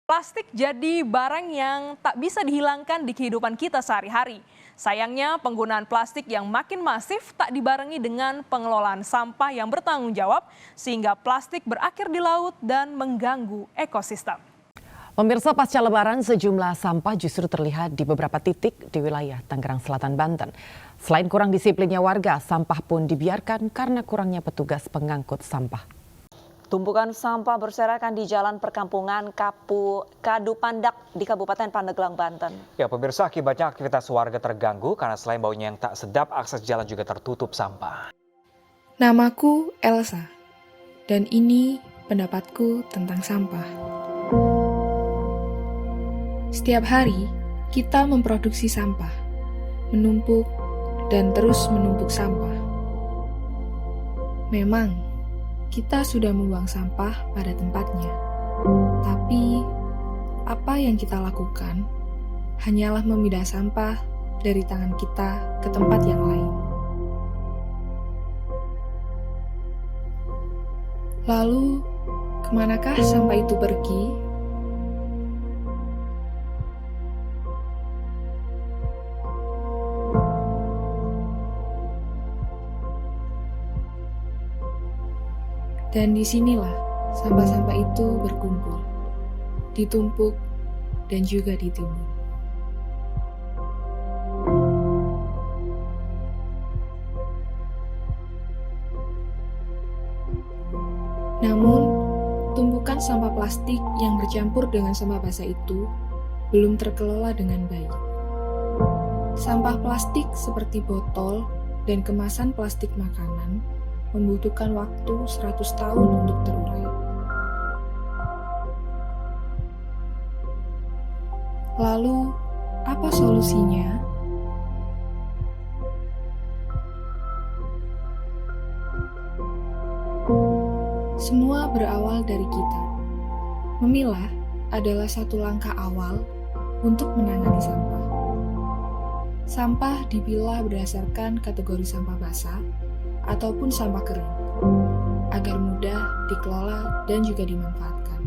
Plastik jadi barang yang tak bisa dihilangkan di kehidupan kita sehari-hari. Sayangnya penggunaan plastik yang makin masif tak dibarengi dengan pengelolaan sampah yang bertanggung jawab sehingga plastik berakhir di laut dan mengganggu ekosistem. Pemirsa, pasca Lebaran sejumlah sampah justru terlihat di beberapa titik di wilayah Tangerang Selatan, Banten. Selain kurang disiplinnya warga, sampah pun dibiarkan karena kurangnya petugas pengangkut sampah. Tumpukan sampah berserakan di jalan perkampungan Kadu Pandak di Kabupaten Pandeglang, Banten. Ya pemirsa, akibatnya aktivitas warga terganggu karena selain baunya yang tak sedap, akses jalan juga tertutup sampah. Namaku Elsa, dan ini pendapatku tentang sampah. Setiap hari, kita memproduksi sampah, menumpuk dan terus menumpuk sampah. Memang, kita sudah membuang sampah pada tempatnya. Tapi, apa yang kita lakukan hanyalah memindah sampah dari tangan kita ke tempat yang lain. Lalu, kemanakah sampah itu pergi? Dan disinilah sampah-sampah itu berkumpul, ditumpuk, dan juga ditimbun. Namun, tumpukan sampah plastik yang bercampur dengan sampah basah itu belum terkelola dengan baik. Sampah plastik seperti botol dan kemasan plastik makanan membutuhkan waktu 100 tahun untuk terurai. Lalu, apa solusinya? Semua berawal dari kita. Memilah adalah satu langkah awal untuk menangani sampah. Sampah dipilah berdasarkan kategori sampah basah ataupun sampah kering, agar mudah dikelola dan juga dimanfaatkan.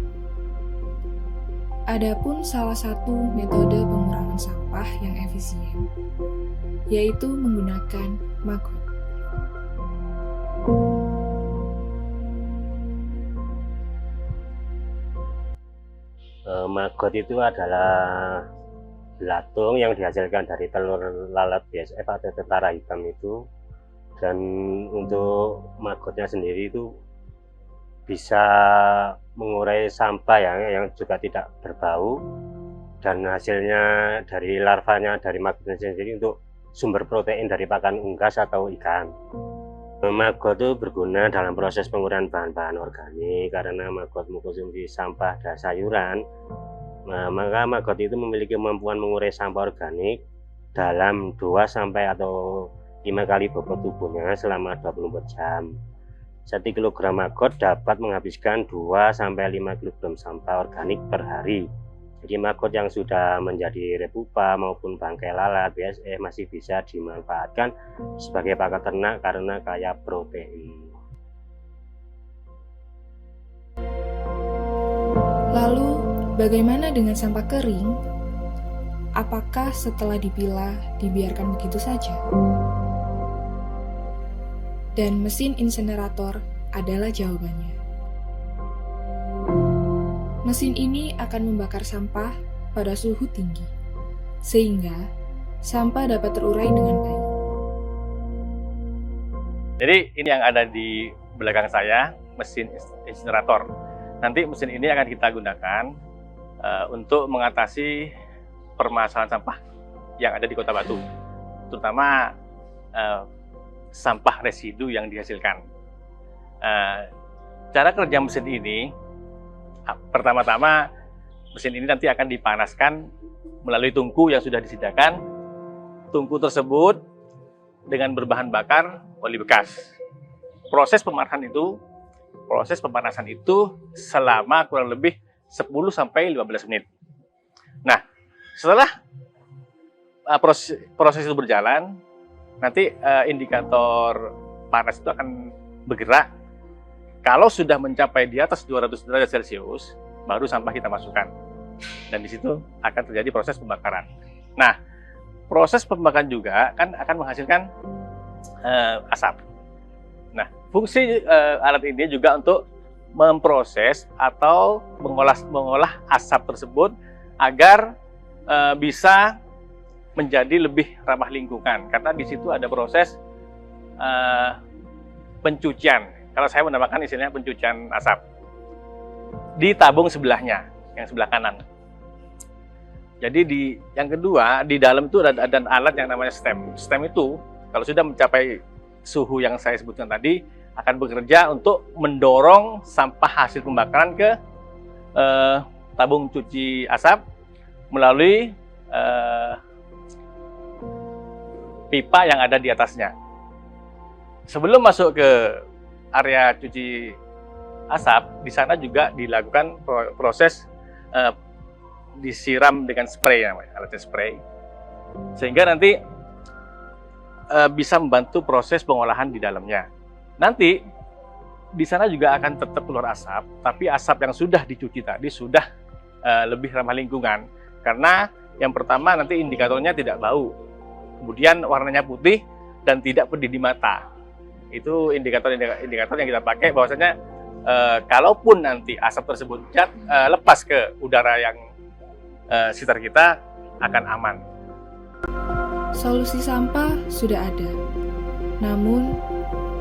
Adapun salah satu metode pengurangan sampah yang efisien, yaitu menggunakan maggot. Maggot itu adalah belatung yang dihasilkan dari telur lalat BSF atau tentara hitam itu. Dan untuk maggotnya sendiri itu bisa mengurai sampah yang juga tidak berbau, dan hasilnya dari larvanya dari maggotnya sendiri untuk sumber protein dari pakan unggas atau ikan. Maggot itu berguna dalam proses penguraian bahan-bahan organik karena maggot mengkonsumsi sampah dan sayuran. Maka maggot itu memiliki kemampuan mengurai sampah organik dalam 2 sampai atau 5 kali bobot tubuhnya selama 24 jam. 1 kg maggot dapat menghabiskan 2 sampai 5 kg sampah organik per hari. Jadi maggot yang sudah menjadi repupa maupun bangkai lalat BSF masih bisa dimanfaatkan sebagai pakan ternak karena kaya protein. Lalu, bagaimana dengan sampah kering? Apakah setelah dipilah dibiarkan begitu saja? Dan mesin insinerator adalah jawabannya. Mesin ini akan membakar sampah pada suhu tinggi, sehingga sampah dapat terurai dengan baik. Jadi ini yang ada di belakang saya, mesin insinerator. Nanti mesin ini akan kita gunakan untuk mengatasi permasalahan sampah yang ada di Kota Batu, terutama sampah residu yang dihasilkan. Cara kerja mesin ini, pertama-tama mesin ini nanti akan dipanaskan melalui tungku yang sudah disediakan. Tungku tersebut dengan berbahan bakar oli bekas. Proses pemanasan itu selama kurang lebih 10 sampai 15 menit. Nah, setelah proses itu berjalan, nanti indikator panas itu akan bergerak. Kalau sudah mencapai di atas 200 derajat Celcius, baru sampah kita masukkan. dan di situ akan terjadi proses pembakaran. Nah, proses pembakaran juga kan akan menghasilkan asap. Nah, fungsi alat ini juga untuk memproses atau mengolah asap tersebut agar bisa menjadi lebih ramah lingkungan, karena di situ ada proses pencucian. Kalau saya menamakan istilahnya pencucian asap di tabung sebelahnya, yang sebelah kanan. Jadi yang kedua, di dalam itu ada alat yang namanya stem. Stem itu kalau sudah mencapai suhu yang saya sebutkan tadi, akan bekerja untuk mendorong sampah hasil pembakaran ke tabung cuci asap melalui pipa yang ada di atasnya. Sebelum masuk ke area cuci asap, di sana juga dilakukan proses disiram dengan spray, namanya alatnya spray, sehingga nanti bisa membantu proses pengolahan di dalamnya. Nanti di sana juga akan tetap keluar asap, tapi asap yang sudah dicuci tadi sudah lebih ramah lingkungan, karena yang pertama nanti indikatornya tidak bau, kemudian warnanya putih dan tidak pedih di mata. Itu indikator yang kita pakai, bahwasanya kalaupun nanti asap tersebut lepas ke udara yang sekitar kita, akan aman. Solusi sampah sudah ada, namun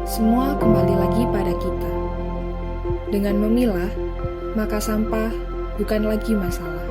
semua kembali lagi pada kita. Dengan memilah, maka sampah bukan lagi masalah.